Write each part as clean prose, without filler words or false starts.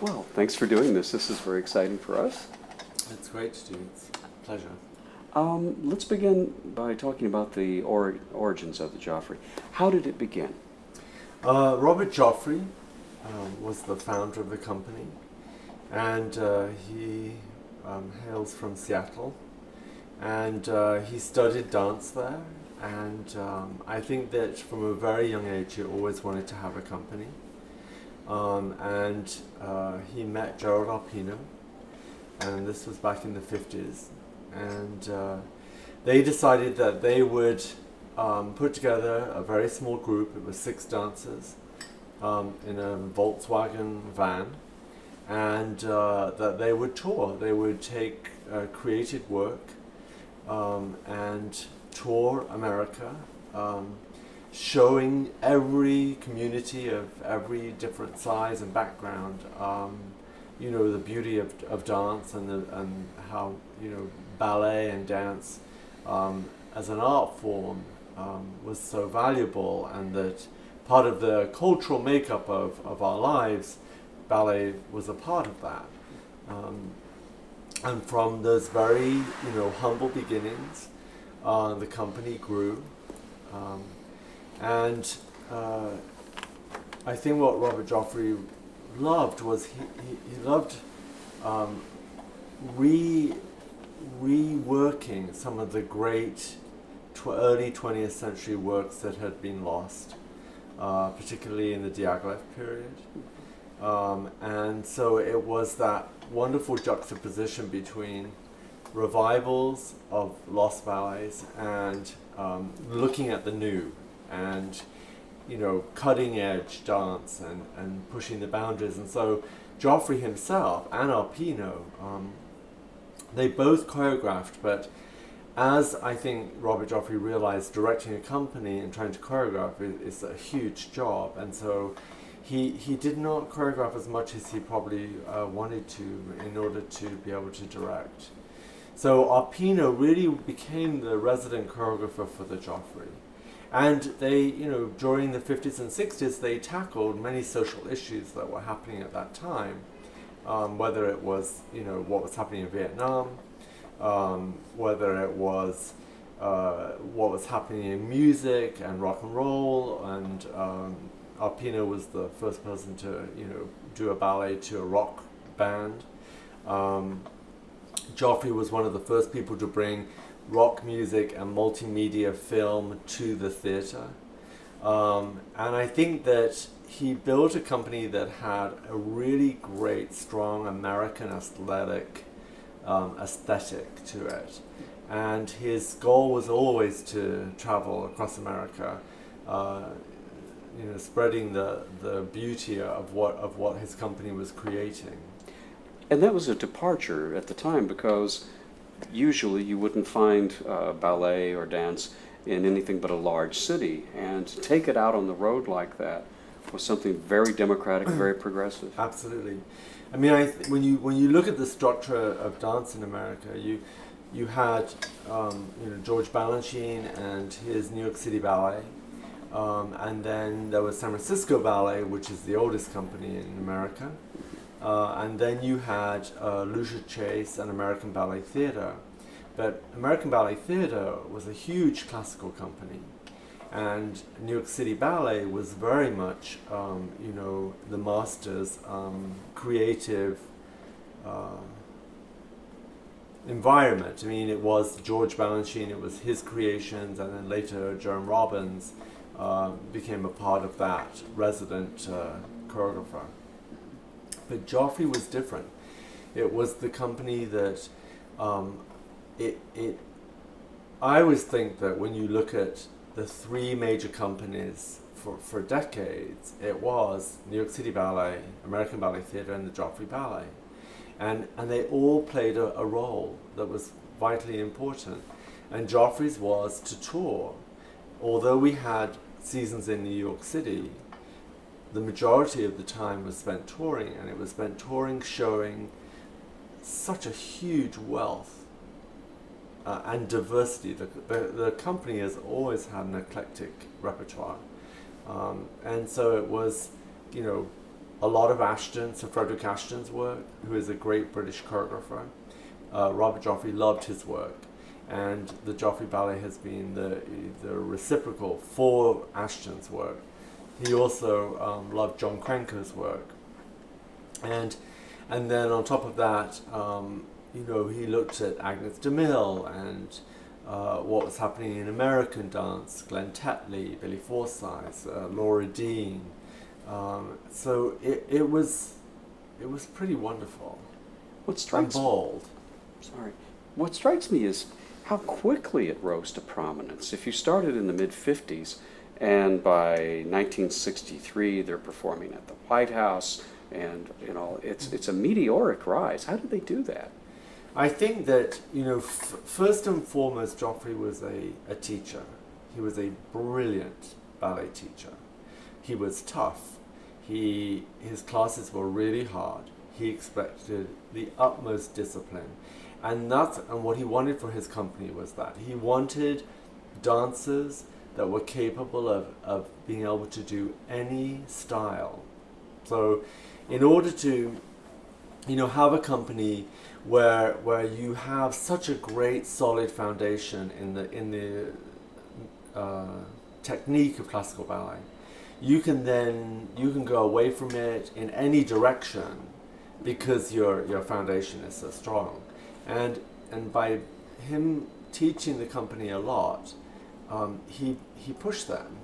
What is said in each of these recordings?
Well, thanks for doing this. This is very exciting for us. It's great to do. It's a pleasure. Let's begin by talking about the origins of the Joffrey. How did it begin? Robert Joffrey was the founder of the company, and he hails from Seattle, and he studied dance there, and I think that from a very young age he always wanted to have a company, and he met Gerald Arpino, and this was back in the 50s, and they decided that they would put together a very small group. It was 6 dancers in a Volkswagen van, and that they would tour. They would take creative work and tour America, showing every community of every different size and background, the beauty of dance and how, ballet and dance as an art form was so valuable, and that part of the cultural makeup of our lives, ballet was a part of that. And from those very, humble beginnings, the company grew. And I think what Robert Joffrey loved was he loved reworking some of the great early 20th century works that had been lost, particularly in the Diaghilev period. And so it was that wonderful juxtaposition between revivals of lost ballets and looking at the new, and cutting edge dance and pushing the boundaries. And so Joffrey himself and Arpino, they both choreographed, but as I think Robert Joffrey realized, directing a company and trying to choreograph is a huge job, and so he did not choreograph as much as he probably wanted to in order to be able to direct. So Arpino really became the resident choreographer for the Joffrey. And they, during the 50s and 60s, they tackled many social issues that were happening at that time, whether it was, what was happening in Vietnam, whether it was what was happening in music and rock and roll, and Arpino was the first person to, do a ballet to a rock band. Joffrey was one of the first people to bring rock music and multimedia film to the theatre. And I think that he built a company that had a really great, strong American aesthetic to it. And his goal was always to travel across America, spreading the beauty of what his company was creating. And that was a departure at the time, because usually you wouldn't find ballet or dance in anything but a large city, and to take it out on the road like that was something very democratic, very progressive. Absolutely. I mean, when you look at the structure of dance in America, you had George Balanchine and his New York City Ballet, and then there was San Francisco Ballet, which is the oldest company in America. And then you had Lucia Chase and American Ballet Theatre. But American Ballet Theatre was a huge classical company, and New York City Ballet was very much, the master's creative environment. I mean, it was George Balanchine, it was his creations, and then later Jerome Robbins became a part of that resident choreographer. But Joffrey was different. It was the company that I always think that when you look at the 3 major companies for decades, it was New York City Ballet, American Ballet Theatre, and the Joffrey Ballet. And they all played a role that was vitally important. And Joffrey's was to tour. Although we had seasons in New York City, the majority of the time was spent touring, and it was spent touring, showing such a huge wealth and diversity. The company has always had an eclectic repertoire, and so it was, a lot of Ashton, Sir Frederick Ashton's work, who is a great British choreographer. Robert Joffrey loved his work, and the Joffrey Ballet has been the reciprocal for Ashton's work. He also loved John Cranker's work, and then on top of that, he looked at Agnes DeMille and what was happening in American dance, Glenn Tetley, Billy Forsyth, Laura Dean. So it was pretty wonderful. And bold. Sorry. What strikes me is how quickly it rose to prominence. If you started in the mid-50s, and by 1963 they're performing at the White House, and it's a meteoric rise. How did they do that? I think that, first and foremost, Joffrey was a teacher. He was a brilliant ballet teacher. He was tough. His classes were really hard. He expected the utmost discipline. And what he wanted for his company was that. He wanted dancers that were capable of being able to do any style. So in order to have a company where you have such a great solid foundation in the technique of classical ballet, you can go away from it in any direction because your foundation is so strong. And by him teaching the company a lot, he pushed them.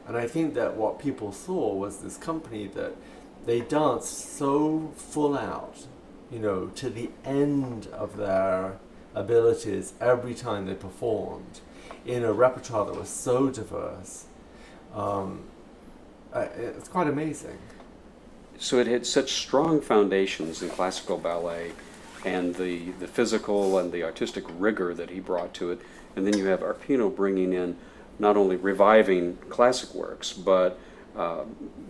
And I think that what people saw was this company that they danced so full out, to the end of their abilities every time they performed in a repertoire that was so diverse. It's quite amazing. So it had such strong foundations in classical ballet, and the physical and the artistic rigor that he brought to it. And then you have Arpino bringing in not only reviving classic works, but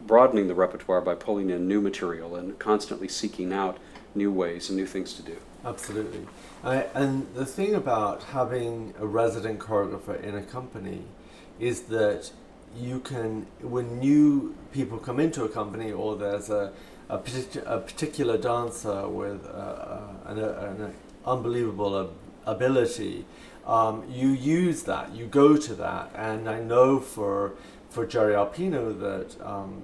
broadening the repertoire by pulling in new material and constantly seeking out new ways and new things to do. Absolutely. And the thing about having a resident choreographer in a company is that you can, when new people come into a company, or there's a particular dancer with an unbelievable ability, you use that, you go to that. And I know for Jerry Arpino that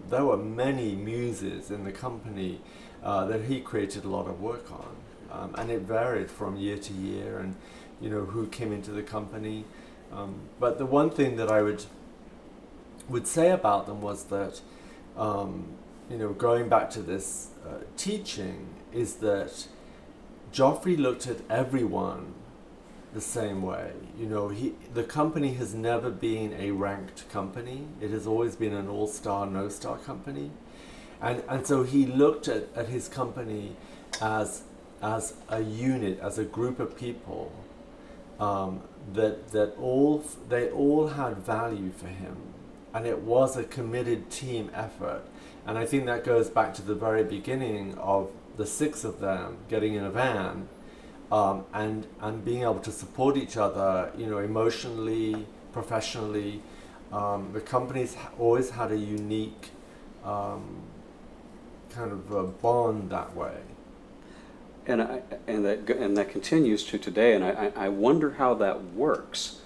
there were many muses in the company that he created a lot of work on. And it varied from year to year, and who came into the company. But the one thing that I would say about them was that, going back to this teaching, is that Joffrey looked at everyone the same way. The company has never been a ranked company. It has always been an all-star, no-star company. And so he looked at his company as a unit, as a group of people that they all had value for him, and it was a committed team effort. And I think that goes back to the very beginning of the six of them getting in a van and being able to support each other, emotionally, professionally. The company's always had a unique kind of a bond that way. And that continues to today, and I wonder how that works,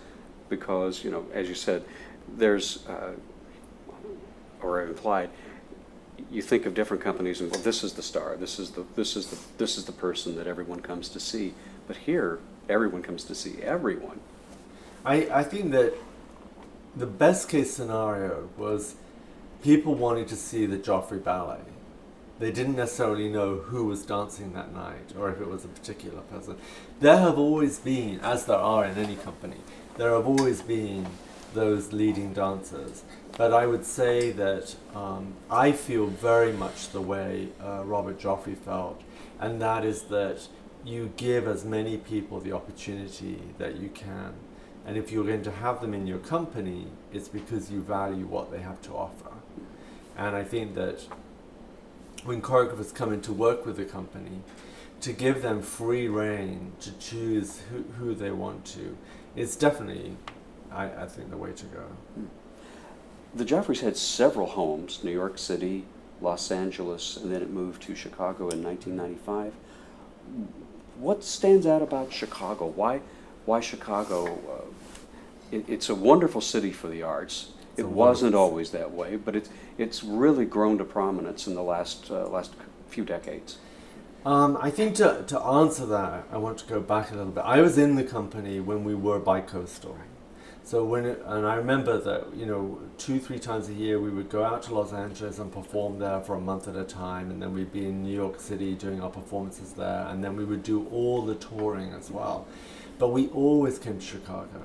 because as you said, there's or implied, you think of different companies and, well, this is the star, this is the person that everyone comes to see, but here everyone comes to see everyone. I think that the best case scenario was people wanted to see the Joffrey Ballet. They didn't necessarily know who was dancing that night, or if it was a particular person. There have always been, as there are in any company, there have always been those leading dancers. But I would say that I feel very much the way Robert Joffrey felt, and that is that you give as many people the opportunity that you can. And if you're going to have them in your company, it's because you value what they have to offer. And I think that when choreographers come in to work with the company, to give them free rein to choose who they want to, is definitely, I think, the way to go. The Joffreys had several homes: New York City, Los Angeles, and then it moved to Chicago in 1995. What stands out about Chicago? Why Chicago? It's a wonderful city for the arts. It wasn't always that way, but it's really grown to prominence in the last few decades. I think to answer that, I want to go back a little bit. I was in the company when we were bi-coastal. So and I remember that, 2-3 times a year we would go out to Los Angeles and perform there for a month at a time, and then we'd be in New York City doing our performances there, and then we would do all the touring as well. But we always came to Chicago.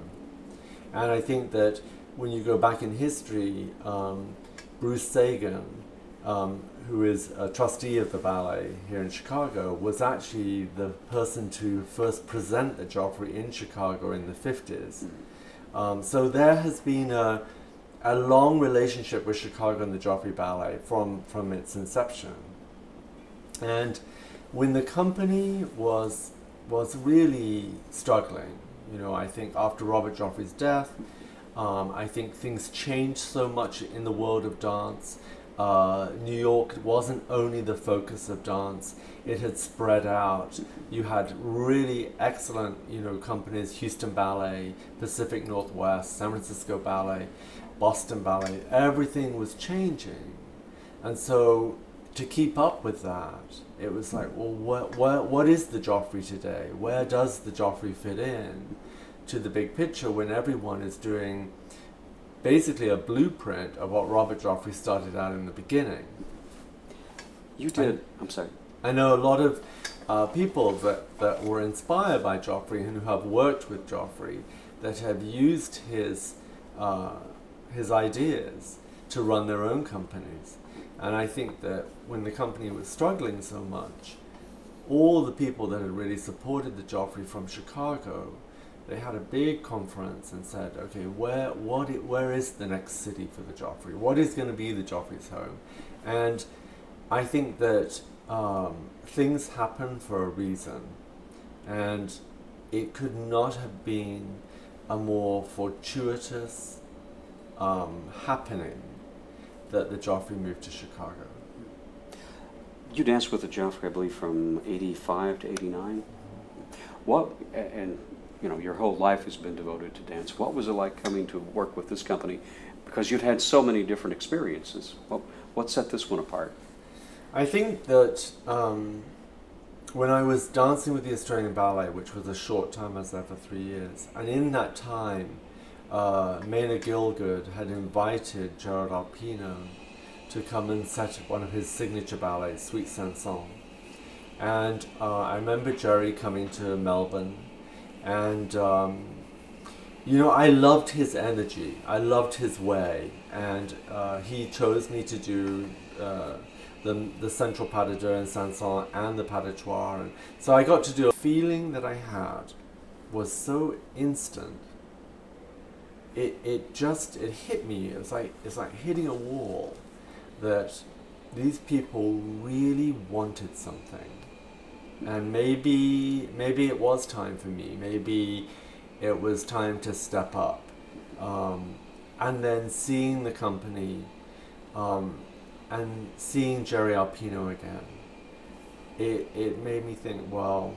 And I think that when you go back in history, Bruce Sagan, who is a trustee of the ballet here in Chicago, was actually the person to first present the Joffrey in Chicago in the 50s. So there has been a long relationship with Chicago and the Joffrey Ballet from its inception. And when the company was really struggling, I think after Robert Joffrey's death, I think things changed so much in the world of dance. New York wasn't only the focus of dance, it had spread out. You had really excellent, companies, Houston Ballet, Pacific Northwest, San Francisco Ballet, Boston Ballet. Everything was changing. And so to keep up with that, it was like, well, what is the Joffrey today? Where does the Joffrey fit in to the big picture when everyone is doing basically a blueprint of what Robert Joffrey started out in the beginning? You did. I'm sorry. I know a lot of people that were inspired by Joffrey and who have worked with Joffrey that have used his ideas to run their own companies. And I think that when the company was struggling so much, all the people that had really supported the Joffrey from Chicago, they had a big conference and said, okay, where is the next city for the Joffrey? What is going to be the Joffrey's home? And I think that things happen for a reason, and it could not have been a more fortuitous happening that the Joffrey moved to Chicago. You danced with the Joffrey, I believe, from 85 to 89. And your whole life has been devoted to dance. What was it like coming to work with this company? Because you'd had so many different experiences. What set this one apart? I think that when I was dancing with the Australian Ballet, which was a short time, I was there for 3 years, and in that time, Maynard Gielgud had invited Gerard Arpino to come and set one of his signature ballets, Suite Sanson. And I remember Jerry coming to Melbourne, and I loved his energy, I loved his way, and he chose me to do the central pas de deux and Sanson and the pas de trois. And so I got to do a feeling that I had was so instant. It hit me. It's like hitting a wall, that these people really wanted something. And maybe it was time for me. Maybe it was time to step up. And then seeing the company, and seeing Jerry Arpino again, it made me think, well,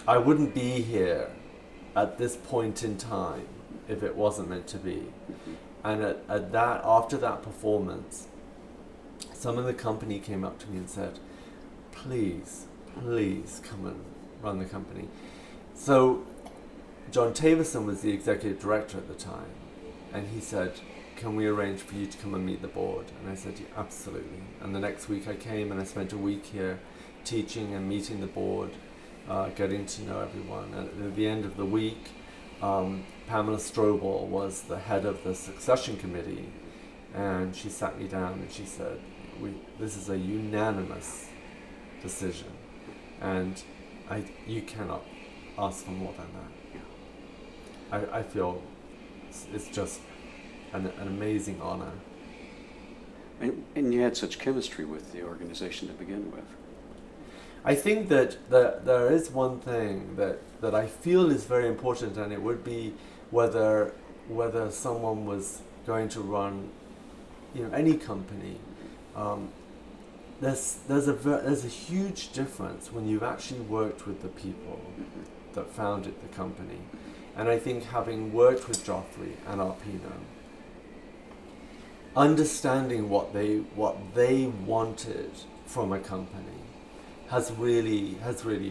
I wouldn't be here at this point in time if it wasn't meant to be. And after that performance, some of the company came up to me and said, please come and run the company. So John Tavison was the executive director at the time, and he said, can we arrange for you to come and meet the board? And I said, yeah, absolutely. And the next week I came and I spent a week here teaching and meeting the board, getting to know everyone. And at the end of the week, Pamela Strobel was the head of the succession committee, and she sat me down and she said, this is a unanimous decision, and you cannot ask for more than that. I feel it's just an amazing honor. And you had such chemistry with the organization to begin with. I think that there is one thing that I feel is very important, and it would be whether someone was going to run any company, Um, there's a huge difference when you've actually worked with the people that founded the company, and I think having worked with Joffrey and Arpino, understanding what they wanted from a company has really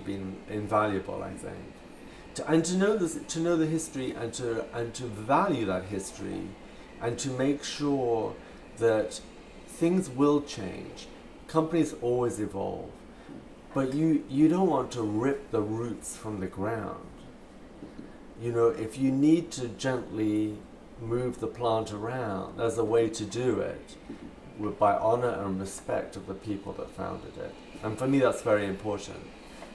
been invaluable, I think. To know the history, and to value that history, and to make sure that things will change. Companies always evolve, but you don't want to rip the roots from the ground. You know, if you need to gently move the plant around, there's a way to do it by honor and respect of the people that founded it. And for me, that's very important.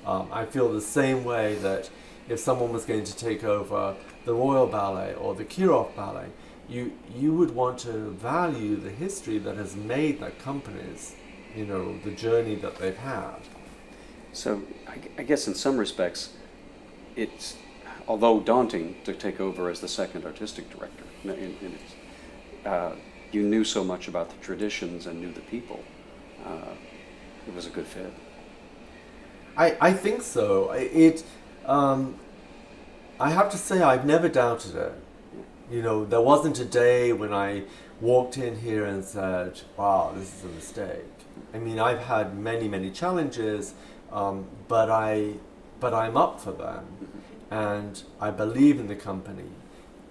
I feel the same way that if someone was going to take over the Royal Ballet or the Kirov Ballet, you would want to value the history that has made that companies, you know, the journey that they've had. So I guess in some respects, it's, although daunting to take over as the second artistic director, you knew so much about the traditions and knew the people. It was a good fit. I think so. I have to say I've never doubted it. You know, there wasn't a day when I walked in here and said, wow, this is a mistake. I mean, I've had many challenges, but I'm up for them, and I believe in the company.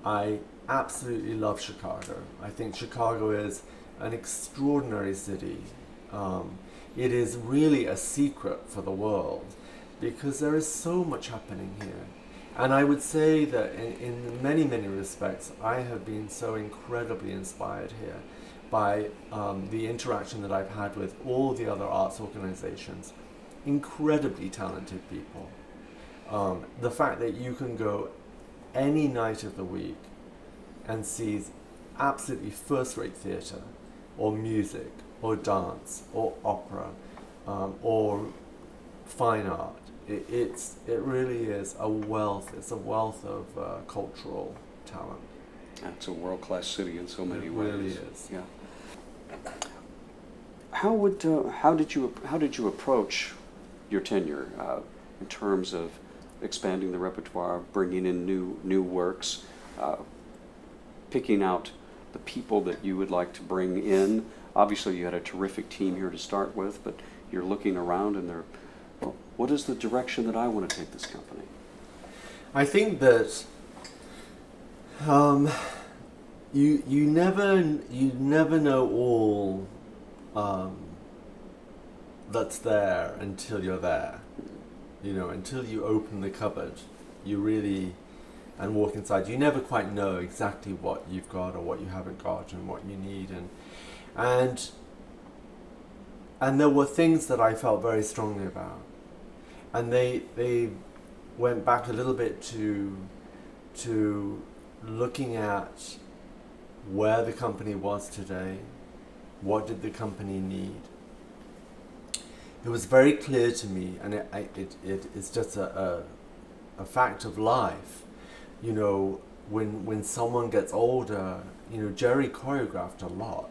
I absolutely love Chicago. I think Chicago is an extraordinary city. It is really a secret for the world because there is so much happening here. And I would say that in many respects, I have been so incredibly inspired here by the interaction that I've had with all the other arts organizations. Incredibly talented people. The fact that you can go any night of the week and see absolutely first-rate theatre, or music, or dance, or opera, or fine art. It really is a wealth. It's a wealth of cultural talent. It's a world-class city in so many It ways. really is. Yeah. How did you approach your tenure in terms of expanding the repertoire, bringing in new works, picking out the people that you would like to bring in? Obviously, you had a terrific team here to start with, but you're looking around and they're, well, what is the direction that I want to take this company? I think that you never know all that's there until you're there. You know, until you open the cupboard, you really, and walk inside, you never quite know exactly what you've got or what you haven't got and what you need, and there were things that I felt very strongly about, and they went back a little bit to looking at where the company was today, what did the company need. It was very clear to me, and it is just a fact of life. You know, when someone gets older, you know, Jerry choreographed a lot,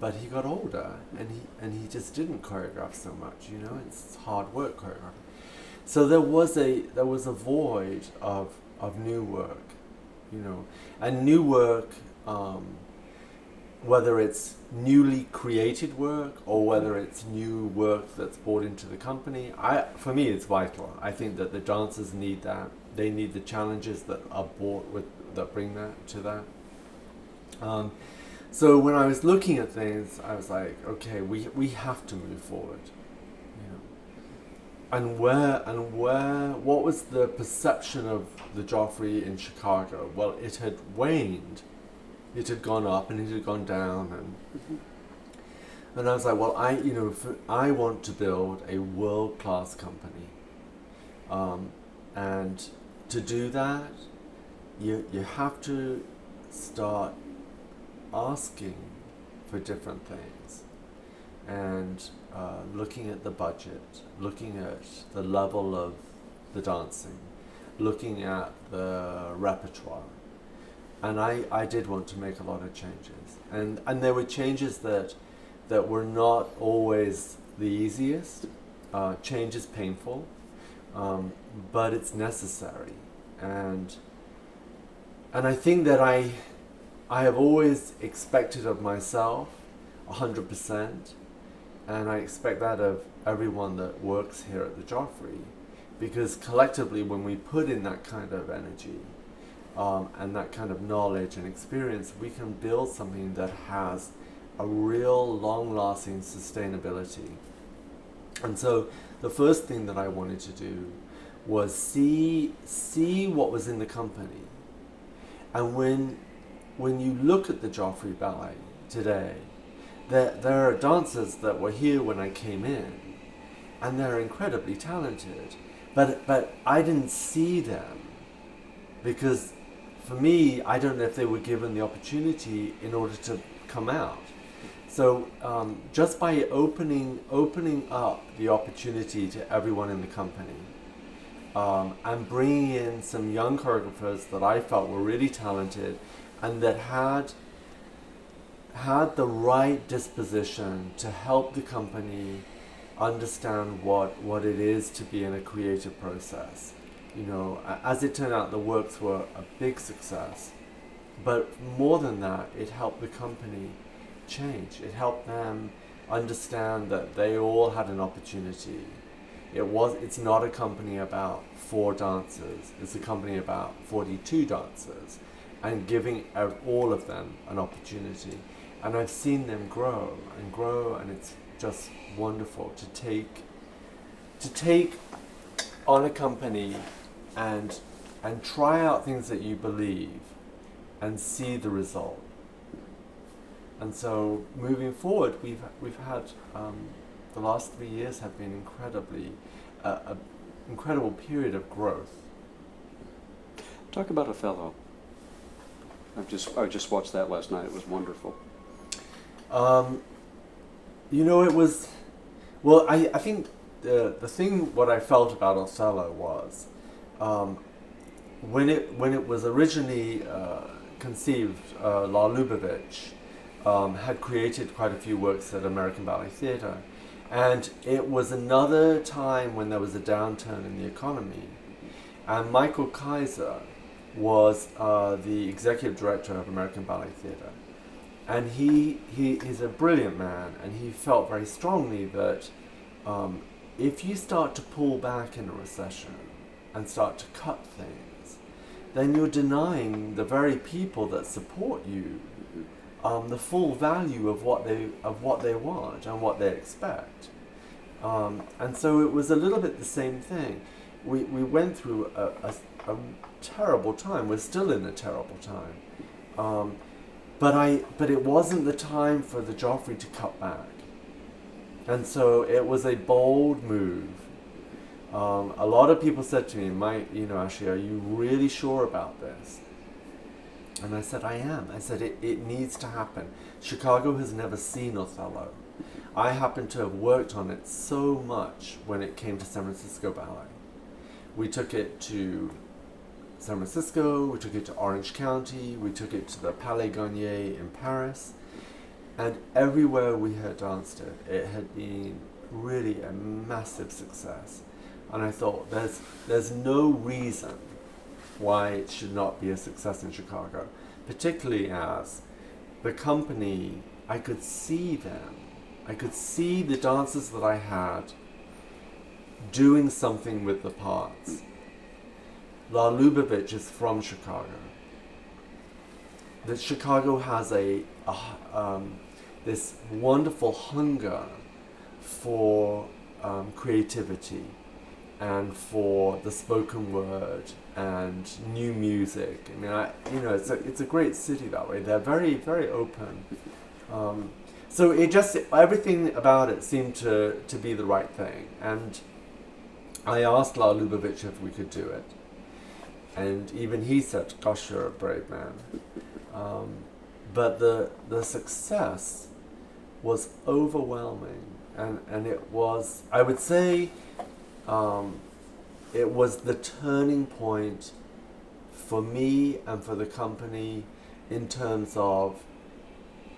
but he got older, and he just didn't choreograph so much. You know, it's hard work choreographing. So there was a void of new work, you know, and new work. Whether it's newly created work or whether it's new work that's brought into the company, for me it's vital. I think that the dancers need that. They need the challenges that are brought with, that bring that to that. So when I was looking at things, I was like, okay, we have to move forward. You know, what was the perception of the Joffrey in Chicago? Well, it had waned. It had gone up and it had gone down, and I was like, well, I want to build a world-class company, and to do that, you have to start asking for different things, and looking at the budget, looking at the level of the dancing, looking at the repertoire. And I did want to make a lot of changes, and there were changes that that were not always the easiest. Change is painful, but it's necessary. And I think that I have always expected of myself 100%, and I expect that of everyone that works here at the Joffrey, because collectively when we put in that kind of energy and that kind of knowledge and experience, we can build something that has a real long-lasting sustainability. And so the first thing that I wanted to do was see what was in the company. And when you look at the Joffrey Ballet today, there are dancers that were here when I came in, and they're incredibly talented. But I didn't see them because, for me, I don't know if they were given the opportunity in order to come out. So just by opening up the opportunity to everyone in the company, and bringing in some young choreographers that I felt were really talented and that had the right disposition to help the company understand what it is to be in a creative process. You know, as it turned out, the works were a big success, but more than that, it helped the company change. It helped them understand that they all had an opportunity. It's not a company about 4 dancers, it's a company about 42 dancers, and giving all of them an opportunity. And I've seen them grow, and it's just wonderful to take on a company and try out things that you believe and see the result. And so moving forward, we've had the last 3 years have been incredible period of growth. Talk about Othello. I just watched that last night. It was wonderful. You know, it was, well, I think the thing, what I felt about Othello was, when it was originally conceived, La Lubavitch had created quite a few works at American Ballet Theatre, and it was another time when there was a downturn in the economy, and Michael Kaiser was the executive director of American Ballet Theatre. And he's a brilliant man, and he felt very strongly that if you start to pull back in a recession and start to cut things, then you're denying the very people that support you the full value of what they want and what they expect. And so it was a little bit the same thing. We went through a terrible time. We're still in a terrible time. But it wasn't the time for the Joffrey to cut back. And so it was a bold move. A lot of people said to me, Ashley, are you really sure about this? And I said, I am. I said, it needs to happen. Chicago has never seen Othello. I happen to have worked on it so much when it came to San Francisco Ballet. We took it to San Francisco, we took it to Orange County, we took it to the Palais Garnier in Paris, and everywhere we had danced it, it had been really a massive success. And I thought, there's no reason why it should not be a success in Chicago, particularly as the company, I could see them. I could see the dancers that I had doing something with the parts. La Lubavitch is from Chicago. That Chicago has this wonderful hunger for creativity and for the spoken word and new music. I mean, it's a great city that way. They're very, very open. So everything about it seemed to be the right thing. And I asked La Lubavitch if we could do it. And even he said, gosh, you're a brave man. But the success was overwhelming. And it was, I would say, it was the turning point for me and for the company in terms of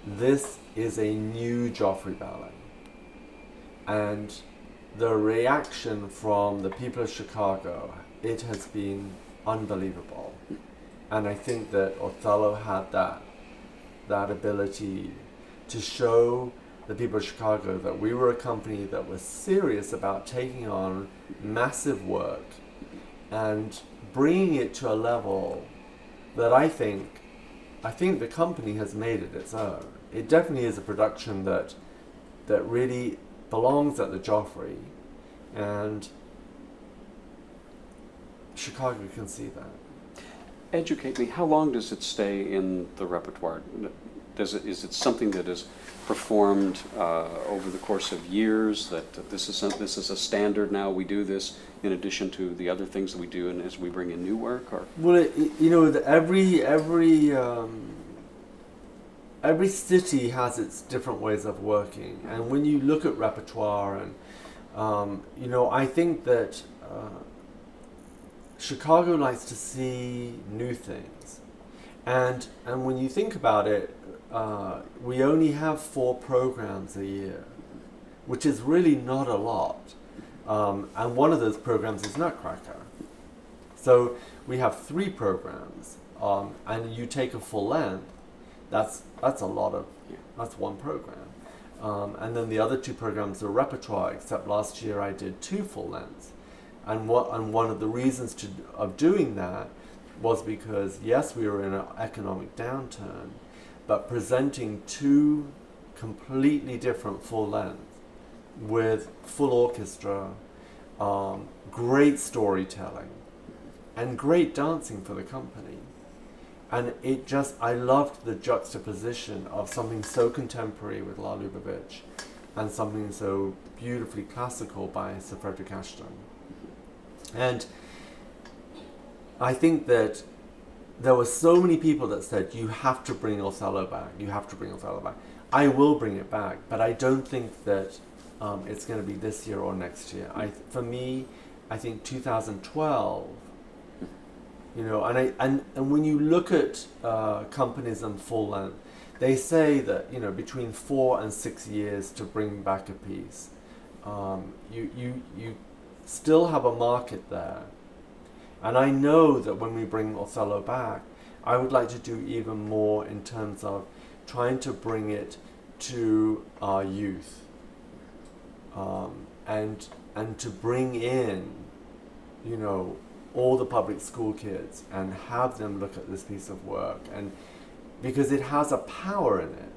this is a new Joffrey Ballet. And the reaction from the people of Chicago, it has been unbelievable. And I think that Othello had that ability to show the people of Chicago that we were a company that was serious about taking on massive work and bringing it to a level that I think the company has made it its own. It definitely is a production that really belongs at the Joffrey, and Chicago can see that. Educate me, how long does it stay in the repertoire? Is it something that is performed over the course of years, that this is a standard now, we do this in addition to the other things that we do and as we bring in new work? Or Well, every city has its different ways of working, and when you look at repertoire, and I think that Chicago likes to see new things, and when you think about it, we only have 4 programs a year, which is really not a lot, and one of those programs is Nutcracker. So we have 3 programs, and you take a full length. That's a lot of, that's one program. And then the other 2 programs are repertoire, except last year I did 2 full lengths. And one of the reasons of doing that was because, yes, we were in an economic downturn, but presenting 2 completely different full lengths with full orchestra, great storytelling, and great dancing for the company. And I loved the juxtaposition of something so contemporary with La Lubavitch and something so beautifully classical by Sir Frederick Ashton. And I think that there were so many people that said, you have to bring Othello back, you have to bring Othello back. I will bring it back, but I don't think that it's going to be this year or next year. For me, I think 2012, and when you look at companies and full length, they say that between 4 and 6 years to bring back a piece. You still have a market there, and I know that when we bring Othello back, I would like to do even more in terms of trying to bring it to our youth, and to bring in all the public school kids and have them look at this piece of work, and because it has a power in it,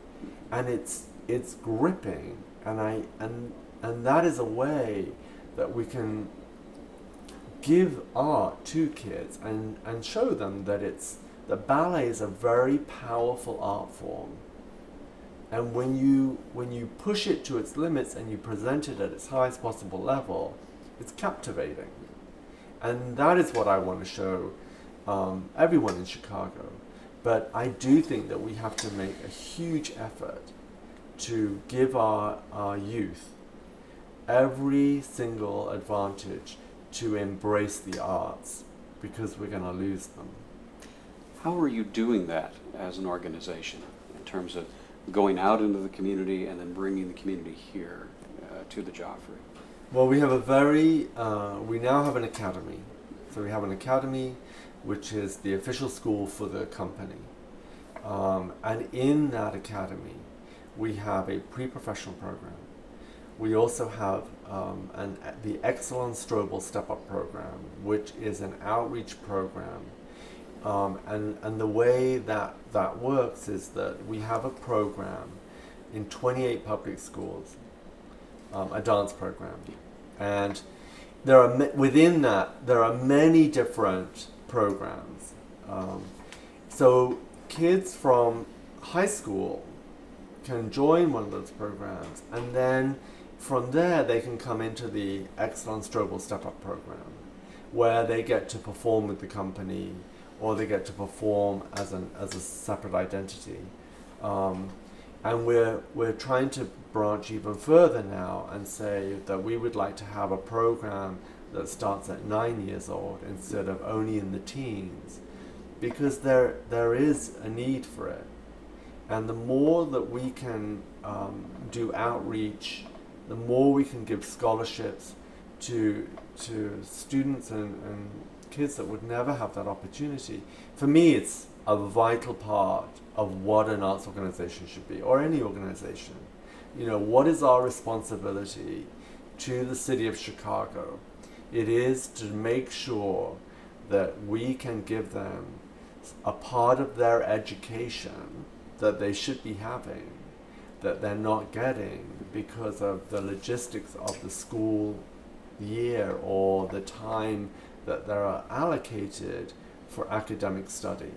and it's gripping, and that is a way that we can give art to kids and show them that ballet is a very powerful art form, and when you push it to its limits and you present it at its highest possible level, it's captivating. And that is what I want to show everyone in Chicago. But I do think that we have to make a huge effort to give our youth every single advantage to embrace the arts, because we're going to lose them. how are you doing that as an organization in terms of going out into the community and then bringing the community here to the Joffrey? Well, we have we now have an academy. So we have an academy which is the official school for the company. And in that academy, we have a pre-professional program. We also have the Excellence Strobel Step-Up program, which is an outreach program. And the way that works is that we have a program in 28 public schools, a dance program. And within that, there are many different programs. So kids from high school can join one of those programs, and then from there they can come into the Excellence Strobel Step-Up program, where they get to perform with the company, or they get to perform as a separate identity. And we're trying to branch even further now and say that we would like to have a program that starts at 9 years old instead of only in the teens, because there is a need for it. And the more that we can do outreach, the more we can give scholarships to students and kids that would never have that opportunity. For me, it's a vital part of what an arts organization should be, or any organization. You know, what is our responsibility to the city of Chicago? It is to make sure that we can give them a part of their education that they should be having, that they're not getting because of the logistics of the school year or the time that they're allocated for academic study.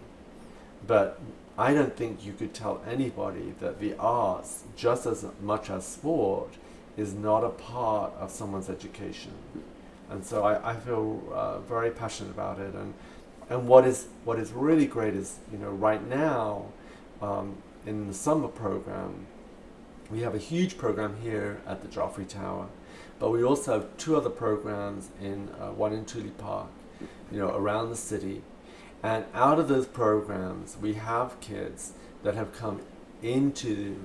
But I don't think you could tell anybody that the arts, just as much as sport, is not a part of someone's education. And so I feel very passionate about it. And what is really great is, you know, right now in the summer program, we have a huge program here at the Joffrey Tower, but we also have two other programs one in Tully Park, you know, around the city. And out of those programs, we have kids that have come into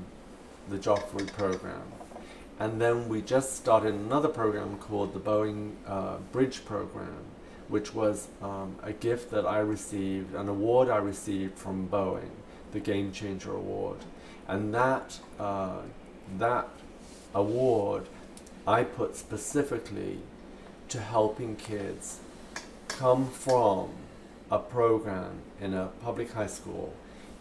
the Joffrey program. And then we just started another program called the Boeing Bridge Program, which was a gift that I received, an award I received from Boeing, the Game Changer Award. And that award I put specifically to helping kids come from a program in a public high school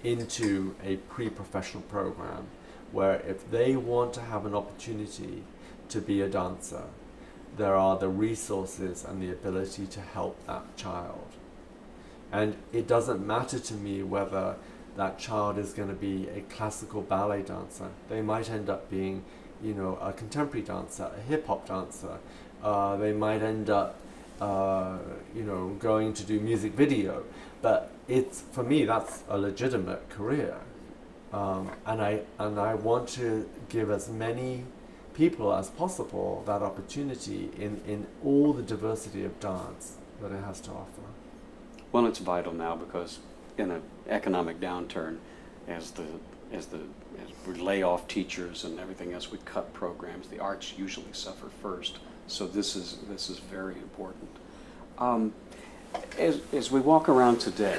into a pre-professional program where if they want to have an opportunity to be a dancer, there are the resources and the ability to help that child. And it doesn't matter to me whether that child is going to be a classical ballet dancer. They might end up being, you know, a contemporary dancer, a hip-hop dancer. They might end up, you know, going to do music video. But it's, for me, that's a legitimate career. And I want to give as many people as possible that opportunity in all the diversity of dance that it has to offer. Well, it's vital now because in an economic downturn, as we lay off teachers and everything else, we cut programs. The arts usually suffer first, so this is very important. As we walk around today,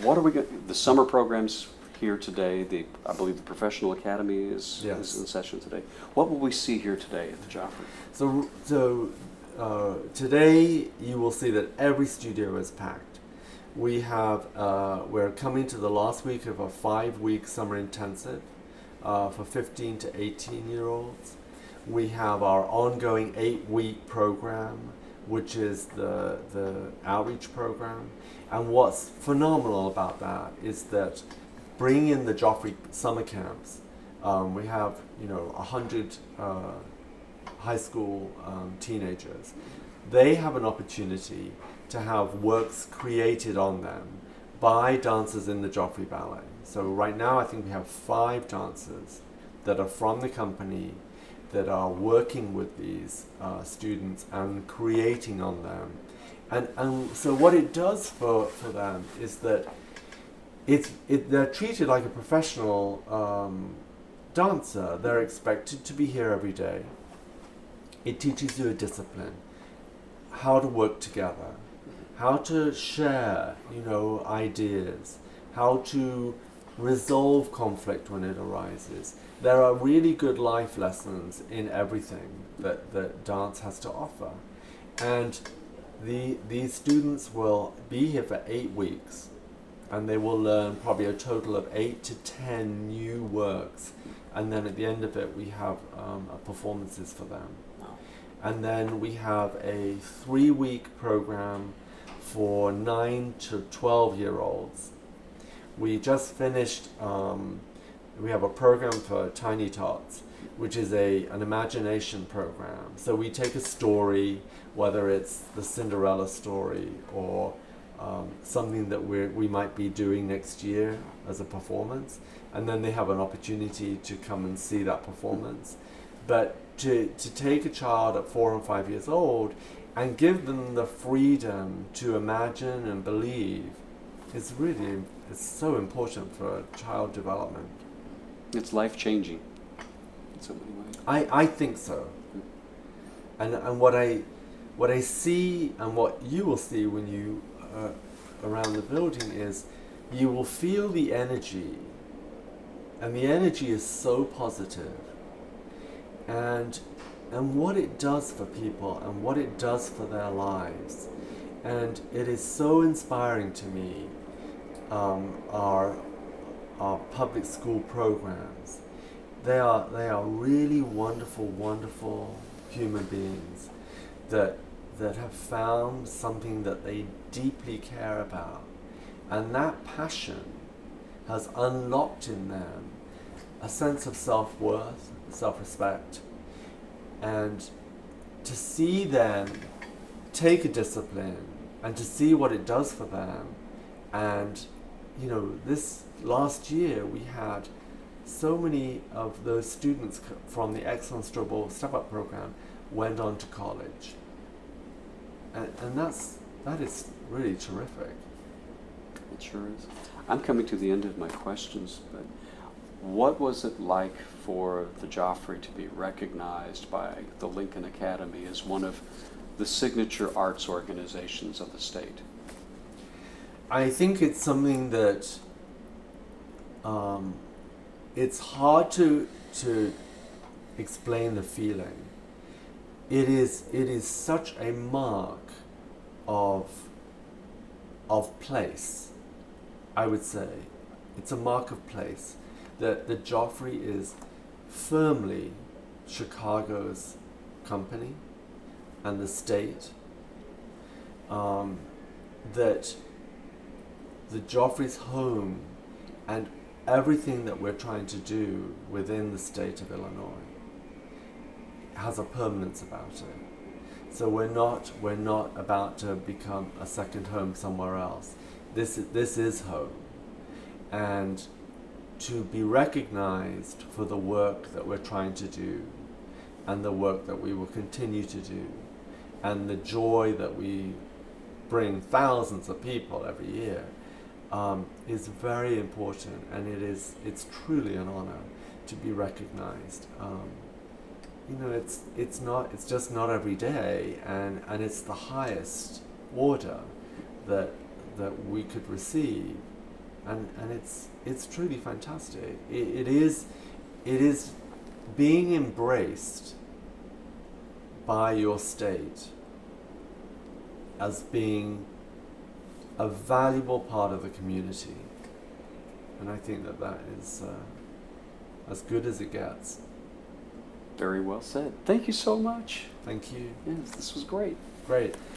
what are we going? The summer programs here today. I believe the Professional Academy is in session today. What will we see here today at the Joffrey? So today you will see that every studio is packed. We have we're coming to the last week of a 5-week summer intensive for 15 to 18-year-olds. We have our ongoing 8-week program, which is the outreach program. And what's phenomenal about that is that bring in the Joffrey summer camps. We have, you know, 100 high school teenagers. They have an opportunity to have works created on them by dancers in the Joffrey Ballet. So right now I think we have 5 dancers that are from the company that are working with these students and creating on them. And so what it does for them is that they're treated like a professional dancer. They're expected to be here every day. It teaches you a discipline, how to work together, how to share, you know, ideas, how to resolve conflict when it arises. There are really good life lessons in everything that dance has to offer. And these students will be here for 8 weeks, and they will learn probably a total of 8 to 10 new works. And then at the end of it, we have performances for them. And then we have a 3-week program for 9 to 12-year-olds. We just finished, we have a program for Tiny Tots, which is an imagination program. So we take a story, whether it's the Cinderella story or something that we might be doing next year as a performance, and then they have an opportunity to come and see that performance. But to take a child at 4 and 5 years old and give them the freedom to imagine and believe it's so important for child development. It's life-changing in so many ways. I think so. And what I see and what you will see when you around the building is you will feel the energy, and the energy is so positive, and what it does for people and what it does for their lives. And it is so inspiring to me, our public school programs. They are really wonderful human beings that have found something that they deeply care about, and that passion has unlocked in them a sense of self-worth, self-respect, and to see them take a discipline and to see what it does for them. And this last year we had so many of those students from the Excellence Global Step Up program went on to college, and that is really terrific. It sure is. I'm coming to the end of my questions, but what was it like for the Joffrey to be recognized by the Lincoln Academy as one of the signature arts organizations of the state? I think it's something that it's hard to explain the feeling. It is such a mark of place, I would say. It's a mark of place that the Joffrey is firmly Chicago's company and the state. That the Joffrey's home and everything that we're trying to do within the state of Illinois has a permanence about it. So we're not about to become a second home somewhere else. This is home, and to be recognized for the work that we're trying to do, and the work that we will continue to do, and the joy that we bring thousands of people every year, is very important, and it's truly an honor to be recognized. It's just not every day, and it's the highest order that we could receive, and it's truly fantastic. It is being embraced by your state as being a valuable part of the community, and I think that is as good as it gets. Very well said. Thank you so much. Thank you. Yes, this was great. Great.